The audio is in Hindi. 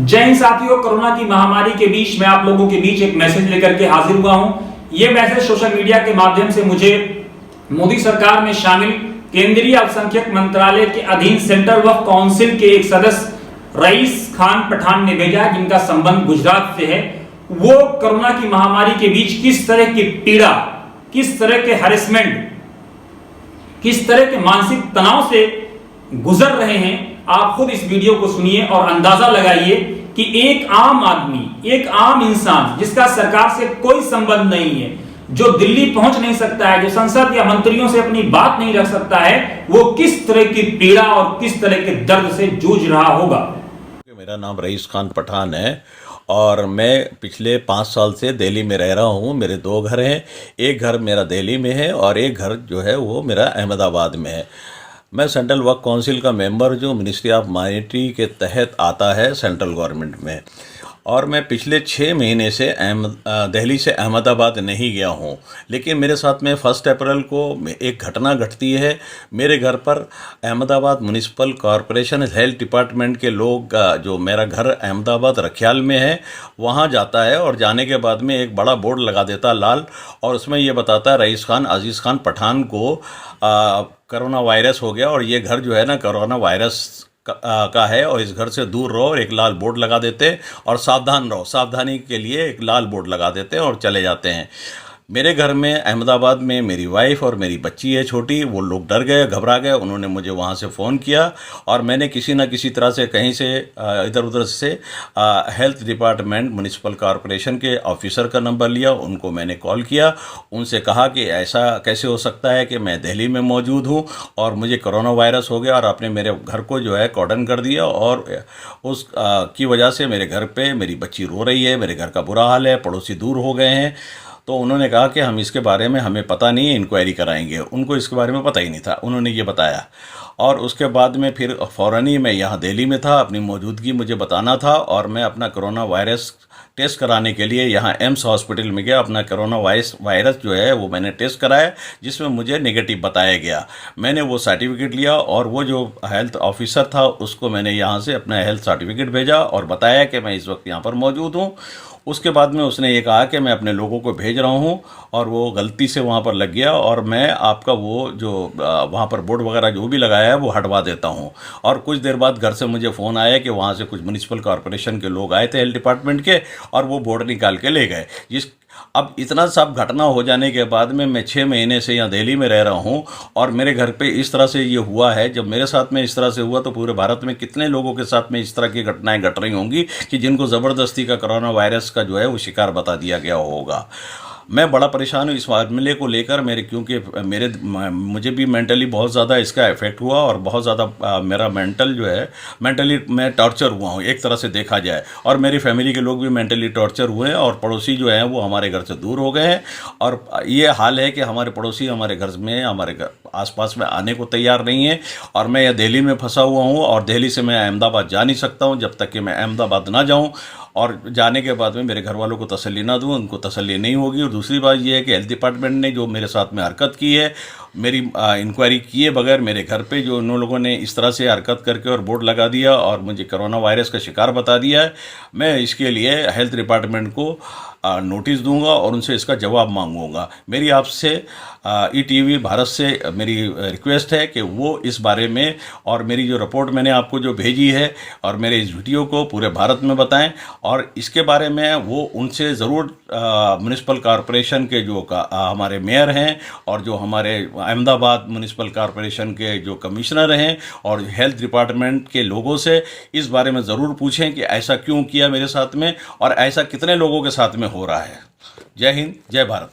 जय हिंद साथियों, कोरोना की महामारी के बीच मैं आप लोगों के बीच एक मैसेज लेकर के हाजिर हुआ हूं। यह मैसेज सोशल मीडिया के माध्यम से मुझे मोदी सरकार में शामिल केंद्रीय अल्पसंख्यक मंत्रालय के अधीन सेंट्रल वक्फ काउंसिल के एक सदस्य रईस खान पठान ने भेजा, जिनका संबंध गुजरात से है। वो कोरोना की महामारी के बीच किस तरह की पीड़ा, किस तरह के हैरेसमेंट, किस तरह के मानसिक तनाव से गुजर रहे हैं, आप खुद इस वीडियो को सुनिए और अंदाजा लगाइए कि एक आम आदमी, एक आम इंसान जिसका सरकार से कोई संबंध नहीं है, जो दिल्ली पहुंच नहीं सकता है, जो संसद या मंत्रियों से अपनी बात नहीं रख सकता है, वो किस तरह की पीड़ा और किस तरह के दर्द से जूझ रहा होगा। मेरा नाम रईस खान पठान है और मैं पिछले 5 साल से दिल्ली में रह रहा हूँ। मेरे 2 घर हैं, एक घर मेरा दिल्ली में है और एक घर जो है वो मेरा अहमदाबाद में है। मैं सेंट्रल वक्फ काउंसिल का मेंबर जो मिनिस्ट्री ऑफ माइनॉरिटी के तहत आता है सेंट्रल गवर्नमेंट में, और मैं पिछले 6 महीने से दिल्ली से अहमदाबाद नहीं गया हूँ। लेकिन मेरे साथ में 1 अप्रैल को एक घटना घटती है। मेरे घर पर Ahmedabad municipal corporation health department के लोग, जो मेरा घर अहमदाबाद रखियाल में है, वहाँ जाता है और जाने के बाद में एक बड़ा बोर्ड लगा देता लाल, और उसमें ये बताता है रईस खान अजीज़ खान पठान को कोरोना वायरस हो गया और ये घर जो है ना कोरोना वायरस का है और इस घर से दूर रहो, और एक लाल बोर्ड लगा देते और सावधान रहो, सावधानी के लिए एक लाल बोर्ड लगा देते हैं और चले जाते हैं। मेरे घर में अहमदाबाद में मेरी वाइफ और मेरी बच्ची है छोटी, वो लोग डर गए, घबरा गए। उन्होंने मुझे वहाँ से फ़ोन किया और मैंने किसी न किसी तरह से कहीं से इधर उधर से हेल्थ डिपार्टमेंट म्यूनिसिपल कॉरपोरेशन के ऑफिसर का नंबर लिया, उनको मैंने कॉल किया, उनसे कहा कि ऐसा कैसे हो सकता है कि मैं दिल्ली में मौजूद हूँ और मुझे कोरोना वायरस हो गया और आपने मेरे घर को जो है कॉर्डन कर दिया, और उस की वजह से मेरे घर पे मेरी बच्ची रो रही है, मेरे घर का बुरा हाल है, पड़ोसी दूर हो गए हैं। तो उन्होंने कहा कि हम इसके बारे में हमें पता नहीं है, इंक्वायरी कराएंगे। उनको इसके बारे में पता ही नहीं था, उन्होंने ये बताया। और उसके बाद में फिर फ़ौरन ही मैं यहाँ दिल्ली में था, अपनी मौजूदगी मुझे बताना था और मैं अपना कोरोना वायरस टेस्ट कराने के लिए यहाँ एम्स हॉस्पिटल में गया। अपना कोरोना वायरस जो है वो मैंने टेस्ट कराया, जिसमें मुझे नेगेटिव बताया गया। मैंने वो सर्टिफिकेट लिया और वो जो हेल्थ ऑफिसर था उसको मैंने यहाँ से अपना हेल्थ सर्टिफिकेट भेजा और बताया कि मैं इस वक्त यहाँ पर मौजूद हूँ। उसके बाद में उसने ये कहा कि मैं अपने लोगों को भेज रहा हूँ, और वो गलती से वहाँ पर लग गया और मैं आपका वो जो वहाँ पर बोर्ड वगैरह जो भी लगाया है वो हटवा देता हूँ। और कुछ देर बाद घर से मुझे फ़ोन आया कि वहाँ से कुछ म्यूनिसिपल कॉरपोरेशन के लोग आए थे हेल्थ डिपार्टमेंट के, और वो बोर्ड निकाल के ले गए। अब इतना सब घटना हो जाने के बाद में मैं 6 महीने से यहाँ दिल्ली में रह रहा हूँ और मेरे घर पे इस तरह से ये हुआ है। जब मेरे साथ में इस तरह से हुआ तो पूरे भारत में कितने लोगों के साथ में इस तरह की घटनाएं घट रही होंगी कि जिनको ज़बरदस्ती का कोरोना वायरस का जो है वो शिकार बता दिया गया होगा। मैं बड़ा परेशान हूँ इस मामले को लेकर, क्योंकि मुझे भी मेंटली बहुत ज़्यादा इसका इफेक्ट हुआ और बहुत ज़्यादा मेरा मेंटली मैं टॉर्चर हुआ हूँ एक तरह से देखा जाए, और मेरी फैमिली के लोग भी मेंटली टॉर्चर हुए हैं और पड़ोसी जो हैं वो हमारे घर से दूर हो गए हैं। और ये हाल है कि हमारे पड़ोसी हमारे घर में, हमारे घर आसपास में आने को तैयार नहीं है, और मैं यह दिल्ली में फंसा हुआ हूँ और दिल्ली से मैं अहमदाबाद जा नहीं सकता हूँ जब तक कि मैं अहमदाबाद ना जाऊँ, और जाने के बाद में मेरे घर वालों को तसल्ली ना दूँ, उनको तसल्ली नहीं होगी। और दूसरी बात यह है कि हेल्थ डिपार्टमेंट ने जो मेरे साथ में हरकत की है, मेरी इंक्वायरी किए बगैर मेरे घर पे जो उन लोगों ने इस तरह से हरकत करके और बोर्ड लगा दिया और मुझे कोरोना वायरस का शिकार बता दिया है, मैं इसके लिए हेल्थ डिपार्टमेंट को नोटिस दूंगा और उनसे इसका जवाब मांगूंगा। मेरी आपसे ईटीवी भारत से मेरी रिक्वेस्ट है कि वो इस बारे में, और मेरी जो रिपोर्ट मैंने आपको जो भेजी है और मेरे इस वीडियो को पूरे भारत में बताएं, और इसके बारे में वो उनसे ज़रूर म्यूनिसिपल कॉरपोरेशन के जो हमारे मेयर हैं और जो हमारे अहमदाबाद म्यूनिसिपल कॉरपोरेशन के जो कमिश्नर हैं और हेल्थ डिपार्टमेंट के लोगों से इस बारे में ज़रूर पूछें कि ऐसा क्यों किया मेरे साथ में और ऐसा कितने लोगों के साथ में हो रहा है। जय हिंद, जय भारत।